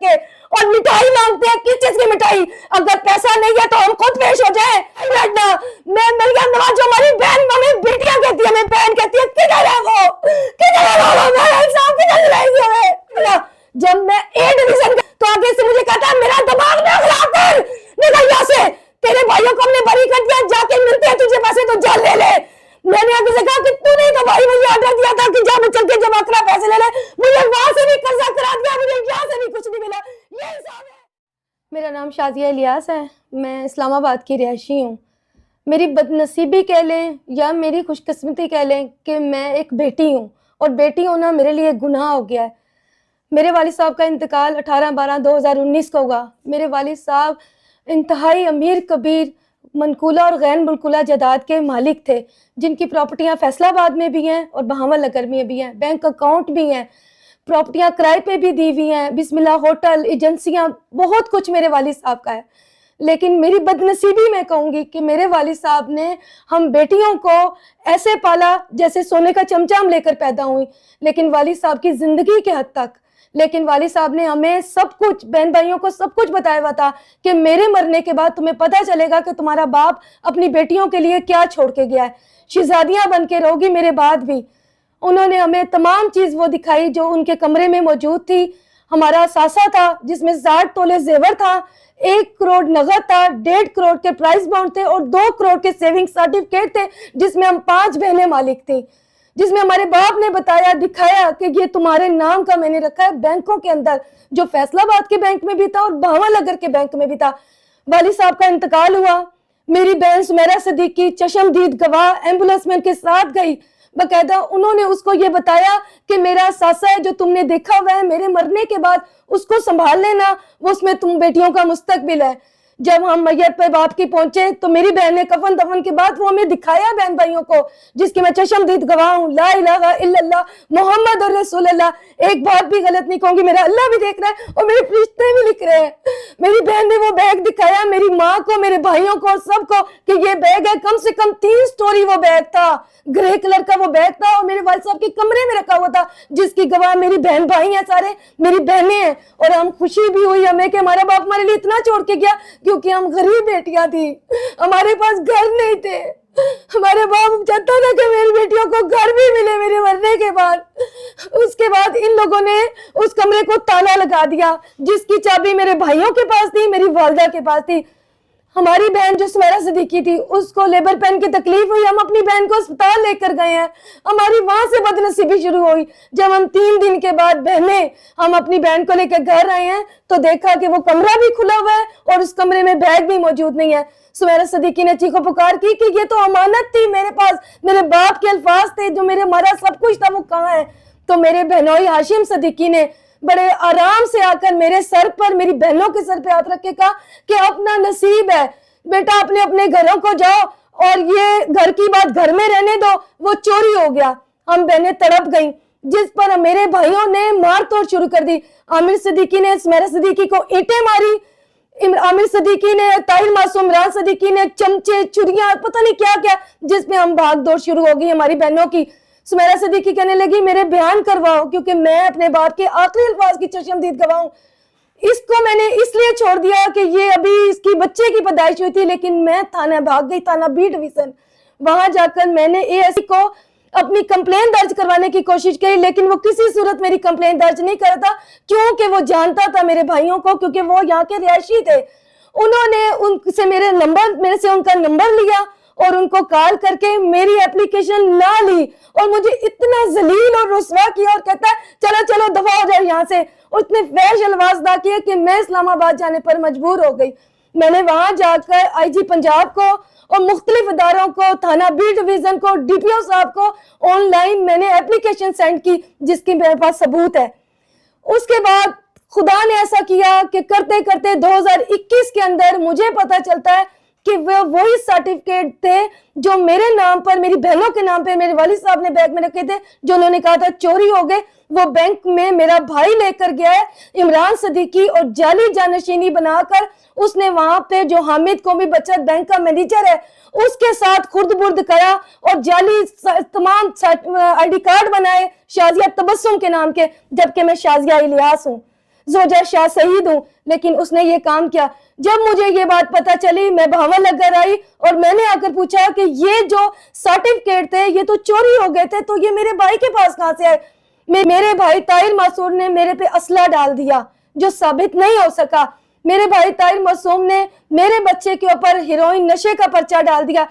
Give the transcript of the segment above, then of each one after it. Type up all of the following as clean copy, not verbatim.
के, और मिठाई मांगते हैं। किस चीज की मिठाई? अगर पैसा नहीं है तो हम खुद पेश हो जाए। मैं मरियम नवाज जो हमारी बहन, हमें बेटियां कहती है, हमें बहन कहती है, किधर है वो, किधर है वो, किधर लाएगी हमें? जब मैं ए डिवीजन तो आगे से मुझे कहता है मेरा दिमाग ना खराब कर, निकल यहाँ से, तेरे भाइयों को हमने बरी कर दिया, जाके मिलते हैं तुझे पैसे तो जा ले ले। मैंने आगे से कहा कि तूने तो भाई मुझे ऑर्डर दिया था कि जा चल के जमा करा पैसे ले ले, मुझे वहां से भी कर्जा करा दिया, मुझे यहाँ से भी कुछ नहीं मिला। ये हिसाब है। मेरा नाम शाजिया इलियास है, मैं इस्लामाबाद की रहायशी हूँ। मेरी बदनसीबी कह लें या मेरी खुशकिस्मती कह लें कि मैं एक बेटी हूँ, और बेटी होना मेरे लिए गुनाह हो गया है। मेरे वालिद साहब का इंतकाल 18/12/2019 को हुआ। मेरे वालिद साहब इंतहाई अमीर कबीर मनकूला और गैर मनकूला जायदाद के मालिक थे, जिनकी प्रॉपर्टियां फैसलाबाद में भी हैं और बहावल नगर में भी हैं, बैंक अकाउंट भी हैं, प्रॉपर्टियां किराए पे भी दी हुई हैं, बिस्मिल्लाह होटल, एजेंसियां, बहुत कुछ मेरे वालिद साहब का है। लेकिन मेरी बदनसीबी मैं कहूँगी कि मेरे वालिद साहब ने हम बेटियों को ऐसे पाला जैसे सोने का चमचा हम लेकर पैदा हुई, लेकिन वालिद साहब की ज़िंदगी के हद तक। लेकिन वालिद साहब ने हमें सब कुछ, बहन भाइयों को सब कुछ बताया हुआ था कि मेरे मरने के बाद तुम्हें पता चलेगा कि तुम्हारा बाप अपनी बेटियों के लिए क्या छोड़ के गया है, शहजादियाँ बन के रहोगी मेरे बाद भी। उन्होंने हमें तमाम चीज़ वो दिखाई जो उनके कमरे में मौजूद थी। हमारा सासा था जिसमें 60 तोले जेवर था, 1 करोड़ नगद था, 1.5 करोड़ के प्राइस बॉन्ड थे और 2 करोड़ के सेविंग सर्टिफिकेट थे, जिसमें हम 5 बहनें मालिक थी, जिसमें हमारे बाप ने बताया, दिखाया कि ये तुम्हारे नाम का मैंने रखा है बैंकों के अंदर, जो फैसलाबाद के बैंक में भी था और बहावल नगर के बैंक में भी था। वालिद साहब का इंतकाल हुआ। मेरी बहन सुमेरा सिद्दीकी चशमदीद गवाह एम्बुलेंस में उनके साथ गई। बकायदा उन्होंने उसको ये बताया कि मेरा सासा है जो तुमने देखा हुआ है, मेरे मरने के बाद उसको संभाल लेना, वो उसमें तुम बेटियों का मुस्तकबिल है। जब हम मैयत पे बाप की पहुंचे तो मेरी बहन ने कफन दफन के बाद वो हमें दिखाया बहन भाइयों को, जिसकी मैं चशमदीद गवाह हूँ। ला इलाहा इल्लल्लाह मुहम्मद रसूलुल्लाह। एक बात भी गलत नहीं कहूंगी, मेरा अल्लाह भी देख रहा है और मेरे फरिश्ते भी लिख रहे हैं। मेरी बहन ने वो बैग दिखाया मेरी माँ को, मेरे भाइयों को और सबको कि ये बैग है। कम से कम 3 स्टोरी वो बैग था, ग्रे कलर का वो बैग था और मेरे वालिद साहब के कमरे में रखा हुआ था, जिसकी गवाह मेरी बहन भाई हैं, सारे मेरी बहनें हैं। और हम खुशी भी हुई हमें कि हमारा बाप हमारे लिए इतना छोड़ के गया, क्योंकि हम गरीब बेटियां थी, हमारे पास घर नहीं थे। हमारे बाप चाहता था कि मेरी बेटियों को घर भी मिले मेरे मरने के बाद। उसके बाद इन लोगों ने उस कमरे को ताला लगा दिया, जिसकी चाबी मेरे भाइयों के पास थी, मेरी वालिदा के पास थी। हमारी बहन जो सुमेरा सिद्दीकी थी उसको लेबर पेन की तकलीफ हुई, हम अपनी बहन को अस्पताल लेकर गए हैं। हमारी वहां से बदनसीबी शुरू हुई जब हम 3 दिन के बाद बहनें हम अपनी बहन को लेकर घर आए हैं तो देखा कि वो कमरा भी खुला हुआ है और उस कमरे में बैग भी मौजूद नहीं है। सुमेरा सिद्दीकी ने चीखो पुकार की कि ये तो अमानत थी मेरे पास, मेरे बाप के अल्फाज थे, जो मेरे हमारा सब कुछ था वो कहाँ है। तो मेरे बहनोई हाशिम सिद्दीकी ने बड़े आराम से आकर मेरे सर पर, मेरी बहनों के सर पे हाथ रख के कहा कि अपना नसीब है बेटा, अपने अपने घरों को जाओ और ये घर की बात घर में रहने दो, वो चोरी हो गया। हम बहनें तड़प गईं, जिस पर मेरे भाइयों ने मार तोड़ शुरू कर दी। आमिर सिद्दीकी ने सुमेरा सिद्दीकी को ईंटें मारी, आमिर सिद्दीकी ने, ताहिर मासूम, इमरान सिद्दीकी ने चमचे, छुरियां, पता नहीं क्या क्या, जिसमें हम भाग दौड़ शुरू हो गई हमारी बहनों की। सुमेरा सिद्दीकी कहने लगी मेरे बयान करवाओ, क्योंकि मैं अपने बाप के आखिरी अल्फाज की चशमदीद गवाह हूं। इसको मैंने इसलिए छोड़ दिया कि ये अभी इसकी बच्चे की पैदाइश हुई थी, लेकिन मैं थाना भाग गई, थाना बी डिवीजन। वहां जाकर मैंने एएसपी को अपनी कंप्लेन दर्ज करवाने की कोशिश की, लेकिन वो किसी सूरत मेरी कंप्लेन दर्ज नहीं कर रहा था, क्योंकि वो जानता था मेरे भाइयों को, क्योंकि वो यहाँ के रिहायशी थे। उन्होंने उनसे मेरे से उनका नंबर लिया और उनको कॉल करके मेरी एप्लीकेशन ना ली और मुझे इतना जलील और रुस्वा किया और कहता है चलो चलो दफा हो जाए यहाँ से। उसने फैश अल्फाज अदा किए कि मैं इस्लामाबाद जाने पर मजबूर हो गई। मैंने वहां जाकर आईजी पंजाब को और मुख्तलिफ इदारों को, थाना बी डिवीजन को, डीपीओ साहब को ऑनलाइन मैंने एप्लीकेशन सेंड की, जिसकी मेरे पास सबूत है। उसके बाद खुदा ने ऐसा किया कि करते करते 2021 के अंदर मुझे पता चलता है कि वो वही सर्टिफिकेट थे जो मेरे नाम पर, मेरी बहनों के नाम पे मेरे वालिद साहब ने बैग में रखे थे, जो उन्होंने कहा था चोरी हो गए। वो बैंक में मेरा भाई लेकर गया है, इमरान सिद्दीकी, और जाली जानशीनी बनाकर उसने वहां पे जो हामिद कौमी बचत बैंक का मैनेजर है उसके साथ खुर्द बुर्द करा और जाली तमाम आईडी कार्ड बनाए शाजिया तबस्सुम के नाम के, जबकि मैं शाजिया इलियास हूँ। زوجہ شاہ شہید ہوں، لیکن اس نے یہ کام کیا۔ جب مجھے یہ بات پتا چلی میں بھاون لگ آئی اور میں نے آ کر پوچھا کہ یہ جو سرٹیفکیٹ تھے یہ تو چوری ہو گئے تھے، تو یہ میرے بھائی کے پاس کہاں سے آئے؟ میرے بھائی طاہر معصوم نے میرے پہ اسلحہ ڈال دیا جو ثابت نہیں ہو سکا۔ میرے بھائی طاہر معصوم نے میرے بچے کے اوپر ہیروئن نشے کا پرچہ ڈال دیا،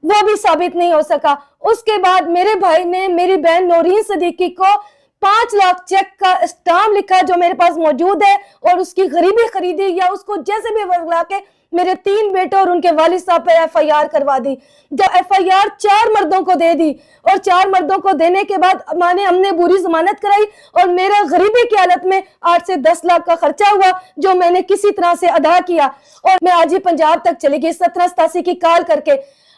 وہ بھی ثابت نہیں ہو سکا۔ اس کے بعد میرے بھائی نے میری بہن نورین صدیقی کو 5 لاکھ چیک کا اسٹامپ لکھا جو میرے پاس موجود ہے، اور اس کی غریبی خریدی یا اس کو جیسے بھی ورگلا کے میرے 3 بیٹے اور ان کے والد صاحب پہ ایف آئی آر کروا دی۔ جب ایف آئی آر 4 مردوں کو دے دی اور 4 مردوں کو دینے کے بعد ہم نے بری ضمانت کرائی اور میرا غریبی کی حالت میں 8 سے 10 لاکھ کا خرچہ ہوا جو میں نے کسی طرح سے ادا کیا، اور میں آج ہی پنجاب تک چلی گئی 1787 کی کال کر کے۔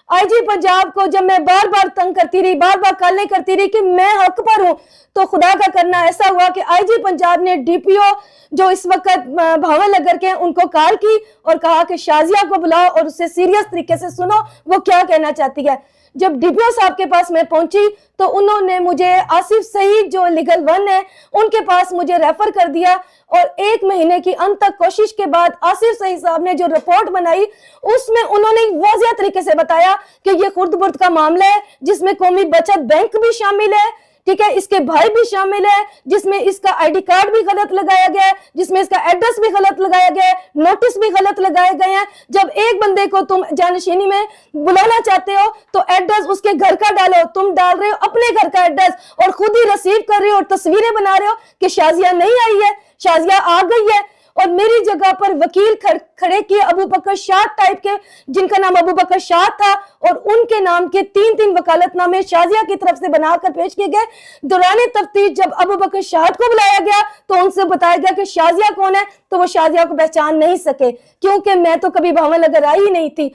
آئی جی پنجاب کو جب میں بار بار تنگ کرتی رہی، بار بار کالیں کرتی رہی کہ میں حق پر ہوں، تو خدا کا کرنا ایسا ہوا کہ آئی جی پنجاب نے ڈی پی او جو اس وقت بھاون لگر کے ہیں ان کو کال کی اور کہا کہ شازیہ کو بلاؤ اور اسے سیریس طریقے سے سنو وہ کیا کہنا چاہتی ہے۔ جب ڈی پی او صاحب کے پاس میں پہنچی تو انہوں نے مجھے آصف سعید جو لیگل 1 ہے ان کے پاس مجھے ریفر کر دیا، اور 1 مہینے کی انت تک کوشش کے بعد آصف سعید صاحب نے جو رپورٹ بنائی اس میں انہوں نے واضح طریقے سے بتایا کہ یہ خرد برد کا معاملہ ہے جس میں قومی بچت بینک بھی شامل ہے، ٹھیک ہے، اس کے بھائی بھی شامل ہے، جس میں اس کا آئی ڈی کارڈ بھی غلط لگایا گیا ہے، جس میں اس کا ایڈریس بھی غلط لگایا گیا ہے، نوٹس بھی غلط لگائے گئے ہیں۔ جب ایک بندے کو تم جانشینی میں بلانا چاہتے ہو تو ایڈریس اس کے گھر کا ڈالو، تم ڈال رہے ہو اپنے گھر کا ایڈریس اور خود ہی ریسیو کر رہے ہو اور تصویریں بنا رہے ہو کہ شازیہ نہیں آئی ہے، شازیہ آ گئی ہے، اور میری جگہ پر وکیل کھڑے کیے ابو بکر شاہ ٹائپ کے، جن کا نام ابو بکر شاہ تھا، اور ان کے نام کے 3 وکالت نامے شازیہ کی طرف سے بنا کر پیش کیے گئے۔ دوران تفتیش جب ابو بکر شاہ کو بلایا گیا تو ان سے بتایا گیا کہ شازیہ کون ہے، تو وہ شازیہ کو پہچان نہیں سکے کیونکہ میں تو کبھی بھاون لگر آئی ہی نہیں تھی۔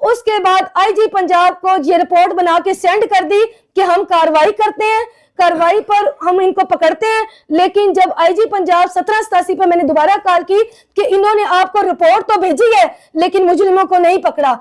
اس کے بعد آئی جی پنجاب کو یہ رپورٹ بنا کے سینڈ کر دی کہ ہم کاروائی کرتے ہیں، کاروائی پر ہم ان کو پکڑتے ہیں، لیکن جب آئی جی پنجاب 1787 پہ میں نے دوبارہ کال کی کہ انہوں نے آپ کو رپورٹ تو بھیجی ہے لیکن مجرموں کو نہیں پکڑا،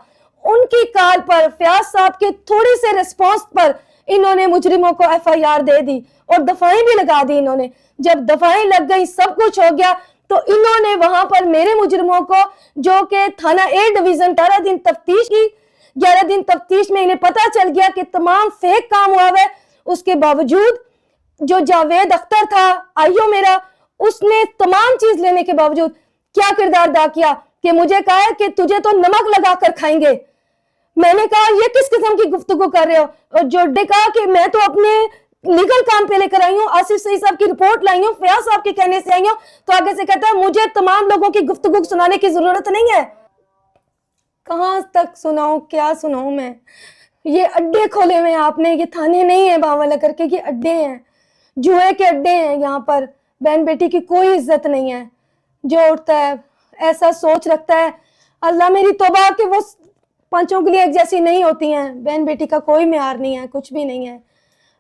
ان کی کال پر فیاض صاحب کے تھوڑی سے ریسپانس پر انہوں نے مجرموں کو ایف آئی آر دے دی اور دفعیں بھی لگا دی۔ انہوں نے جب دفعیں لگ گئی سب کچھ ہو گیا تو انہوں نے وہاں پر میرے مجرموں کو جو کہ تھانہ اے ڈویژن 11 دن تفتیش کی، 11 دن تفتیش میں انہیں پتا چل گیا کہ تمام فیک کام ہوا ہے، اس کے باوجود جو جاوید اختر تھا آئیو میرا، اس نے تمام چیز لینے کے باوجود کیا کردار ادا کیا کہ مجھے کہا ہے کہ تجھے تو نمک لگا کر کھائیں گے۔ میں نے کہا یہ کس قسم کی گفتگو کر رہے ہو، اور جو نے کہا کہ میں تو اپنے لیگل کام پہ لے کر آئی ہوں، آصف سعید صاحب کی رپورٹ لائی ہوں، فیاض صاحب کے کہنے سے آئی ہوں، تو آگے سے کہتا ہے مجھے تمام لوگوں کی گفتگو سنانے کی ضرورت نہیں ہے۔ کہاں تک سناؤں، کیا سناؤں میں؟ یہ اڈے کھولے ہوئے ہیں آپ نے، یہ تھانے نہیں ہیں بھاون لگر کے، یہ اڈے ہیں، جوئے کے اڈے ہیں۔ یہاں پر بہن بیٹی کی کوئی عزت نہیں ہے۔ جو اٹھتا ہے ایسا سوچ رکھتا ہے، اللہ میری توبہ کہ وہ پانچوں کے لیے ایک جیسی نہیں ہوتی ہیں۔ بہن بیٹی کا کوئی معیار نہیں ہے، کچھ بھی نہیں ہے۔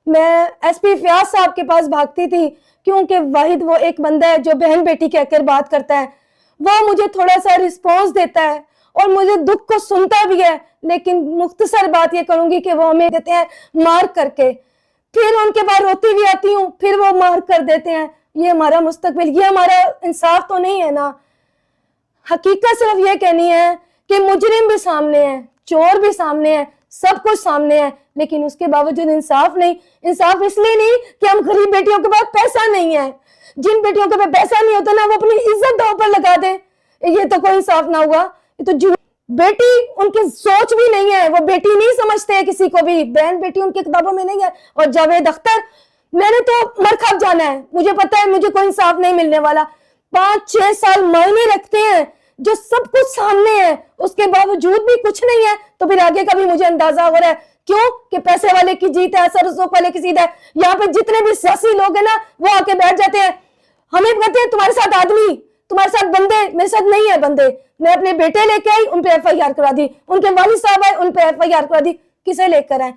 میں ایس پی فیاض صاحب کے پاس بھاگتی تھی کیونکہ واحد وہ ایک بندہ ہے جو بہن بیٹی کہہ کر بات کرتا ہے، وہ مجھے تھوڑا سا رسپانس دیتا ہے اور مجھے دکھ کو سنتا بھی ہے، لیکن مختصر بات یہ کروں گی کہ وہ ہمیں دیتے ہیں مار کر کے، پھر ان کے بعد روتی بھی آتی ہوں، پھر وہ مار کر دیتے ہیں۔ یہ ہمارا مستقبل، یہ ہمارا انصاف تو نہیں ہے نا۔ حقیقت صرف یہ کہنی ہے کہ مجرم بھی سامنے ہے، چور بھی سامنے ہے، سب کچھ سامنے ہے، لیکن اس کے باوجود انصاف نہیں۔ انصاف اس لیے نہیں کہ ہم غریب بیٹیوں کے پاس پیسہ نہیں ہے، جن بیٹیوں کے پاس پیسہ نہیں ہوتا نا وہ اپنی عزت داؤ پر لگا دیں، یہ تو کوئی انصاف نہ ہوا۔ یہ تو بیٹی ان کی سوچ بھی نہیں ہے، وہ بیٹی نہیں سمجھتے ہیں کسی کو بھی، بہن بیٹی ان کی کتابوں میں نہیں ہے۔ اور جاوید اختر، میں نے تو مرکب جانا ہے، مجھے پتا ہے مجھے کوئی انصاف نہیں ملنے والا۔ 5-6 سال معنی رکھتے ہیں جو سب کچھ سامنے ہے، اس کے باوجود بھی کچھ نہیں ہے، تو پھر آگے کا بھی مجھے اندازہ ہو رہا ہے۔ کیوں کہ پیسے والے کی جیت ہے، اثر رسوخ والے کی جیت ہے۔ یہاں پہ جتنے بھی سیاسی لوگ ہیں نا وہ آ کے بیٹھ جاتے ہیں، ہمیں کہتے ہیں تمہارے ساتھ آدمی، تمہارے ساتھ بندے، میرے ساتھ نہیں ہے بندے۔ میں اپنے بیٹے لے کے آئی، ان پہ ایف آئی آر کرا دی، ان کے والد صاحب آئے، ان پہ ایف آئی آر کرا دی۔ کسے لے کر آئے؟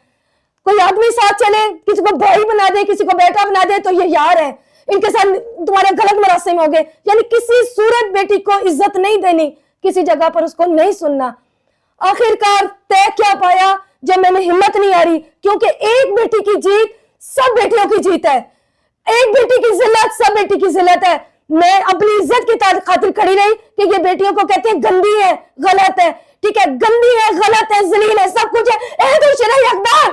کوئی آدمی ساتھ چلے، کسی کو بھائی بنا دے، کسی کو بیٹا بنا دے تو یہ یار ہے، ان کے ساتھ تمہارے غلط مراسم ہو گئے۔ یعنی کسی صورت بیٹی کو عزت نہیں دینی، کسی جگہ پر اس کو نہیں سننا۔ آخر کار طے کیا پایا جب میں نے ہمت نہیں آ رہی، کیونکہ ایک بیٹی کی جیت سب بیٹیوں کی جیت ہے، ایک بیٹی کی ذلت سب بیٹی کی ذلت ہے۔ मैं अपनी इज्जत की खातिर खड़ी रही कि ये बेटियों को कहते हैं गंदी है, गलत है, ठीक है, गंदी है, गलत है, जलील है, सब कुछ है तो शरई हकदार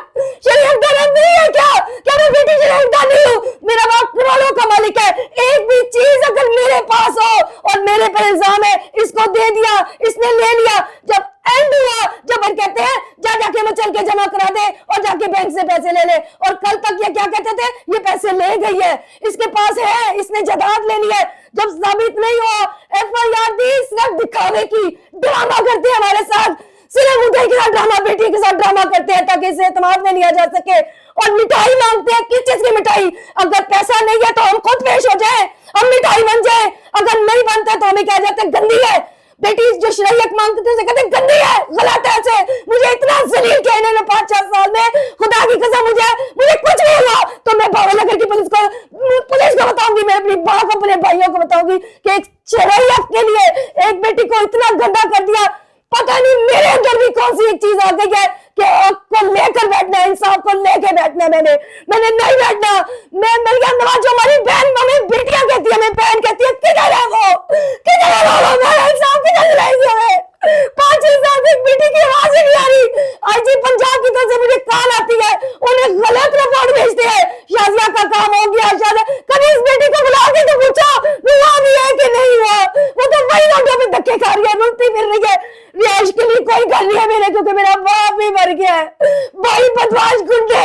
नहीं है क्या? क्या मैं बेटी शरई हकदार नहीं हूँ? मेरा बाप करोड़ों का मालिक है, एक भी चीज अगर मेरे पास हो और मेरे पर इल्जाम है इसको दे दिया, इसने ले लिया, जब एंड हुआ, जब कहते हैं जा जाके मचल के जमा करा दे और जाके बैंक से पैसे ले ले, और कल तक ये क्या कहते थे, ये पैसे ले गई है, इसके पास है, इसने जायदाद ले ली है, जब साबित नहीं हुआ FIR दी, सिर्फ दिखावे की ड्रामा करते हैं हमारे साथ, सिर्फ मुद्दे के साथ ड्रामा, बेटी के साथ ड्रामा करते हैं ताकि इसे एतमाद में लिया जा सके, और मिठाई मांगते हैं, किस चीज की मिठाई? अगर पैसा नहीं है तो हम खुद पेश हो जाए, हम मिठाई बन जाए, अगर नहीं बनता तो हमें क्या जाते हैं गंदी है। बेटी जो शरीयत मांगते थे उसे कहते गंदी है, गलत है, ऐसे मुझे इतना जलील किया इन्होंने 5-4 साल में, खुदा की कसम मुझे कुछ नहीं हुआ तो मैं भावनगर की पुलिस को बताऊंगी, मैं अपनी माँ को, अपने भाइयों को बताऊंगी कि एक शरीयत के लिए एक बेटी को इतना गंदा कर दिया। पता नहीं मेरे अंदर भी कौन सी एक चीज आ गई है कि आपको लेकर बैठना है, इंसाफ को लेकर बैठना है, मैंने नहीं बैठना। मैं मिल गया नवाज जो हमारी बहन हमें बेटियां कहती है, हमें बहन कहती है, किधर है वो, किधर है वो, मेरा इंसाफ किधर लाएगी हमें? 5-6 साल से बेटी की आवाज ही नहीं आ रही। IG पंजाब की तरफ से मुझे कॉल आती है, उन्हें गलत रिपोर्ट भेजते हैं, शाजिया का काम हो गया, शायद कभी इस बेटी को बुला के तो पूछा हुआ भी है कि नहीं हुआ? वो तो वही रोडों में धक्के खा रही है, रुलती फिर रही है, रिहाइश के लिए कोई घर नहीं है मेरे, क्योंकि मेरा बाप भी मर गया है। भाई बदमाश गुंडे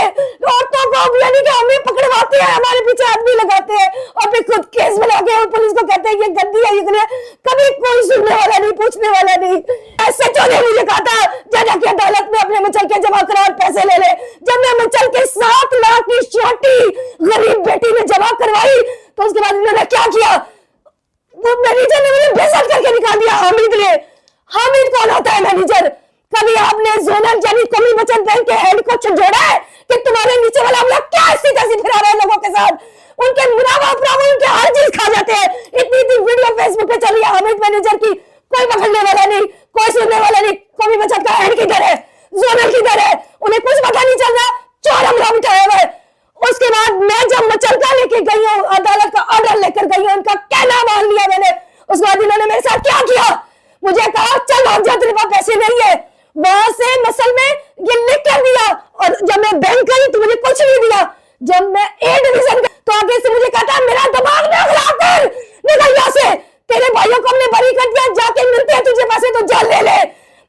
औरतों को यानी कि हमें पकड़वाते हैं, हमारे पीछे आदमी लगाते हैं और फिर खुद केस बना के और पुलिस को कहते हैं ये गंदी है, ये कभी कोई सुनने वाला नहीं, पूछने वाला नहीं। SHO ने मुझे कहा था जा जाके अदालत में अपने मचल के जमा करा और पैसे ले ले। जब मैं मचल के 7 लाख की छोटी गरीब बेटी ने जमा करवाई तो उसके बाद इन्होंने क्या किया, वो मैनेजर ने मुझे बेइज्जत करके निकाल दिया। हामिद कौन होता है मैनेजर? कभी आपने जोनल यानी कौमी बचत बैंक के हेड को जोड़ा है कि तुम्हारे नीचे वाला हम लोग क्या ऐसी तैसी फिरा रहे हैं लोगों के साथ, उनके मुनाफा प्रावण उनके हर चीज खा जाते हैं। इतनी वीडियो फेसबुक पे चली है हामिद मैनेजर की, कोई पकड़ने वाला नहीं, कोई सुनने वाला नहीं। कौमी बचत का हेड किधर है, जोनल किधर है, उन्हें कुछ पता नहीं चल रहा, चोर हमला उठाया हुआ है। उसके बाद मैं जब मचलका लेके गई हूँ, अदालत का ऑर्डर लेकर गई हूँ, उनका कहना मान लिया मैंने, उसके बाद इन्होंने मेरे साथ क्या किया, मुझे कहा चल भाग जा, तेरे पास पैसे नहीं है। वहां से मसल में ये लिख कर दिया, और जब मैं बैंक गई तो मुझे कुछ नहीं दिया। जब मैं A डिवीजन तो आगे से मुझे कहता मेरा दिमाग ना खराब कर, निकल यहाँ से, तेरे भाइयों को हमने बरी कर दिया, जाके मिलते हैं तुझे पैसे तो जा ले ले।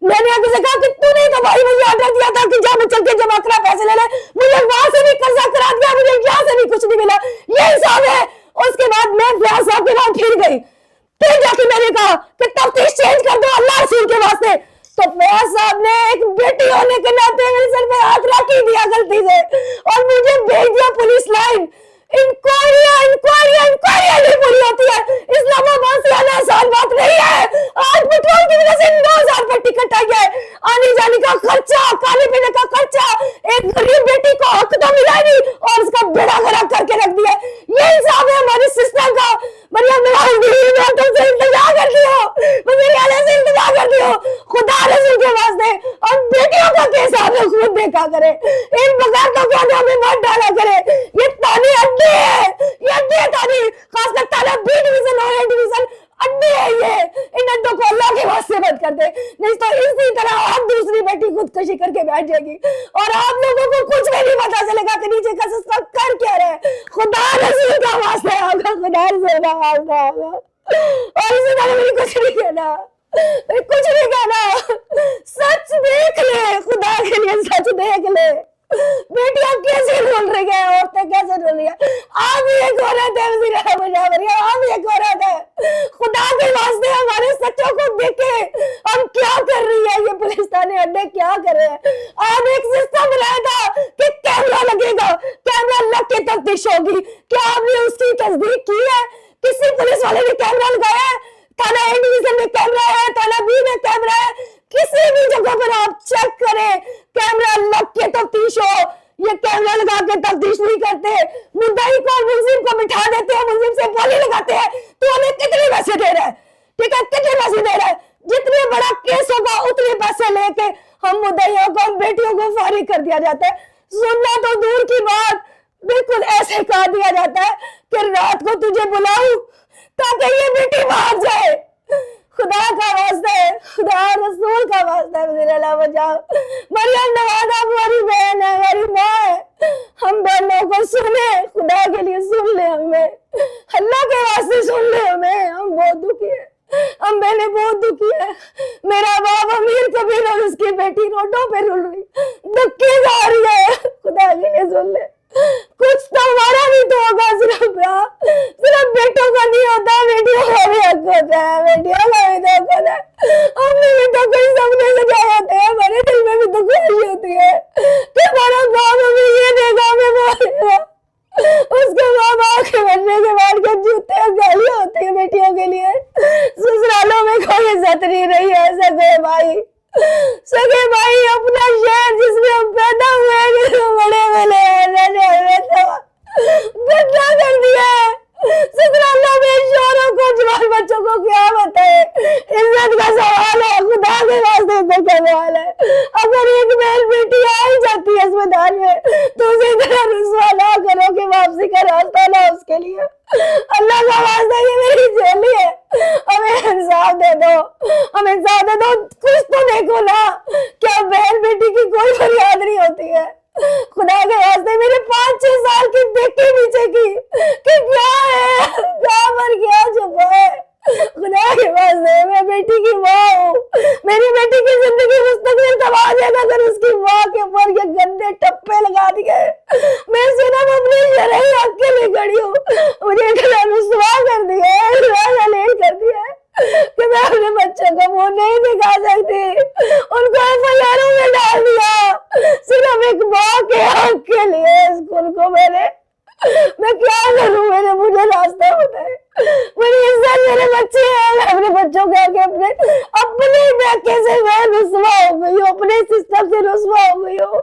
मैंने आगे से कहा कि तूने तो भाई मुझे ऑर्डर दिया था कि जा मैं चल के जमा करा पैसे ले ले, मुझे वहां से भी कर्जा करा दिया, मुझे यहाँ से भी कुछ नहीं मिला, ये हिसाब है। उसके बाद मैं फयाज साहब के बाद फिर गई, फिर जाके मैंने कहा कि तफ्तीश चेंज कर दो अल्लाह रसूल के वास्ते। तो फयाज साहब ने एक बेटी होने के नाते मेरे सर पे हाथ रख ही दिया गलती से और मुझे भेज दिया पुलिस लाइन। इंक्वायरियां नहीं पूरी होती है, इस्लामाबाद से आना आसान बात नहीं है। आज पेट्रोल की वजह से 9,000 रुपए टिकट आई है, आने जाने का खर्चा, खाने पीने का खर्चा, एक गरीब बेटी को हक तो मिला नहीं और उसका बेड़ा गर्क करके रख दिया। ये हिसाब है हमारे सिस्टम का। मरियम मैं तुमसे इंतजार करती हूँ, मेरे आने से इंतजार करती हूँ, खुदा रसूल के वास्ते। और बेटियों का केस आपने खुद देखा करे, इन बगैर तो क्या हमें मत डाला करे। ये तानी अड्डे है, ये अड्डे है तानी, खासकर ताना B डिवीजन और A डिवीजन अड्डे है ये। इन अड्डों को अल्लाह के वास्ते बंद कर दे, नहीं तो इसी तरह आप दूसरी बेटी खुदकुशी करके बैठ जाएगी और आप लोगों को कुछ भी नहीं पता चलेगा कि नीचे का सिस्टम कर क्या रहे। खुदा रसूल का वास्ते होगा, खुदा रसूल का वास्ते होगा। और इसी तरह मुझे कुछ नहीं कहना, कुछ नहीं कहना, सच देख ले, खुदा के लिए सच देख ले। बेटियां कैसे रोल रही है, औरतें कैसे रोल रही है। आप एक औरत है, आप एक औरत है, खुदा के वास्ते हमारे सच्चों को देखे हम क्या कर रही है। ये पुलिस थाने अड्डे क्या कर रहे हैं। आप एक सिस्टम बनाया था कि कैमरा लगेगा, कैमरा लग के तफ्तीश होगी, क्या आपने उसकी तस्दीक की है? किसी पुलिस वाले ने कैमरा लगाया है? थाना A डिवीजन में कैमरा है, थाना B में कैमरा है, किसी भी जगह पर आप चेक करें, कैमरा लग के तफ्तीश हो। ये कैमरा लगा के तफ्तीश नहीं करते, मुद्दाई को और मुलजिम को बिठा देते हैं, मुलजिम से बोली लगाते हैं तो हमें कितने पैसे दे रहा है, ठीक है, कितने पैसे दे रहा है। जितने बड़ा केस होगा उतने पैसे लेके हम मुद्दाइयों को, हम बेटियों को फारिग कर दिया जाता है। सुनना तो दूर की बात, बिल्कुल ऐसे कहा दिया जाता है कि रात को तुझे बुलाऊं, تاکہ یہ بیٹی باہر جائے. خدا کا واسطہ ہے, خدا رسول کا واسطہ ہے, مجھے اللہ بچاؤ. مریم نواز آپ ہماری بہن ہے, ہماری ماں ہے. ہم بہنوں کو سنیں, خدا کے لیے سن لیں ہمیں, اللہ کے واسطے سن لیں ہمیں. ہم بہت دکھی ہیں, ہم بہنیں بہت دکھی ہیں. میرا باپ امیر کبیر اور اس کی بیٹی روڈوں پہ رول رہی, دھکے جا رہی ہے. خدا کے لیے سن لیں. کچھ تو ہمارا بھی تو ہوگا, صرف بیٹوں کا نہیں ہوتا, بیٹیوں کا بھی حق ہوتا ہے, بیٹیوں کا بھی تو حق ہوتا ہے. ہم نے بھی تو کوئی سپنے سجائے ہوتے ہیں, ہمارے دل میں بھی تو خوشی ہوتی ہے کہ ہمارا باپ ہمیں یہ دے گا, ہمیں وہ دے گا. اس کے ماں باپ کے مرنے کے بعد کے جوتے اور گالیاں ہوتی ہیں بیٹیوں کے لیے. سسرالوں میں کوئی عزت نہیں رہی ہے. سگے بھائی اپنا شہر جس میں ہم پیدا ہوئے ہیں, بڑے بڑے گندا کر دیا ہے. سسرالوں میں شوہروں کو, جوان بچوں کو کیا بتائے. عزت کا سوال ہے, خدا کے واسطے عزت کا سوال ہے. اگر ایک بہن بیٹی آ ہی جاتی ہے اس میدان میں تو اسے اتنا رسوا نہ کرو کہ واپسی کا راستہ نہ اس کے لیے. اللہ کا واسطہ یہ میری جیلی ہے, ہمیں انصاف دے دو, ہمیں انصاف دے دو. کچھ تو دیکھو نا, کیا بہن بیٹی کی کوئی فریاد نہیں ہوتی ہے. خدا کے واسطے میرے 5-6 سال کی دیکھی نیچے کی کہ کیا ہے, کہاں پر کیا چھپا ہے. خدا کے واسطے میں بیٹی کی ماں ہوں, میری بیٹی کی زندگی مستقبل تباہ جائے گا اگر اس کی ماں کے اوپر یہ گندے ٹپے لگا دیے. میں صرف اپنی شرعی حق کے لیے کھڑی ہوں. مجھے اتنا رسوا کر دیا ہے, اتنا لیٹ کر دیا ہے کہ میں اپنے بچوں کو وہ نہیں دکھا سکتی. ان کو FIR میں ڈال دیا صرف ایک ماں کے حق کے لیے. اسکول کو میں کیا کروں, مجھے راستہ بتائے. میری عزت میرے بچے ہیں, میں اپنے بچوں کے آگے اپنے بیکے سے میں رسوا ہو گئی ہوں, اپنے سسٹم سے رسوا ہو گئی ہوں,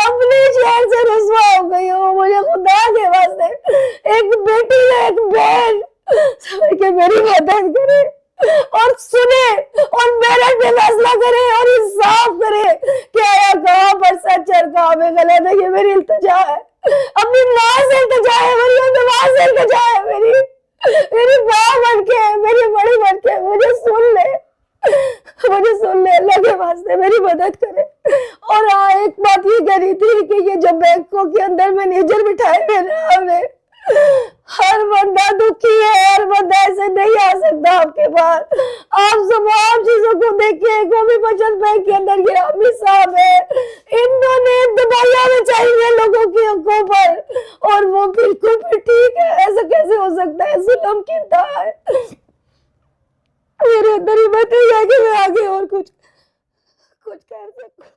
اپنے شہر سے رسوا ہو گئی ہوں. مجھے خدا کے واسطے ایک بیٹی ہے, ایک بہن سمجھ کے میری مدد کرے اور سنے اور میرٹ پہ فیصلہ کرے اور انصاف کرے کہ آیا کہاں پر سچ اور کہاں پہ غلط ہے. یہ میری التجا ہے, اپنی ماں سے التجا ہے, میری ماں سے التجا ہے, میری ماں بن کے, میری بڑی بن کے مجھے سن لے, مجھے سن لے. اللہ کے واسطے میری مدد کرے. اور ایک بات یہ کہہ رہی تھی کہ یہ جو بینکوں کے اندر مینیجر بٹھائے ہوئے نا ہم نے, ہر بندہ دکھی ہے, ہر بندہ ایسے نہیں آ سکتا آپ کے پاس. آپ تمام چیزوں کو دیکھیں. قومی بچت بینک کے اندر یہ عامر صاحب ہے, انہوں نے دبائیاں بچائی ہیں لوگوں کی آنکھوں پر اور وہ بالکل بھی ٹھیک ہے. ایسا کیسے ہو سکتا ہے؟ ظلم کی انتہا ہے. میرے اندر ہمت نہیں ہے کہ میں آگے اور کچھ کہہ سکوں.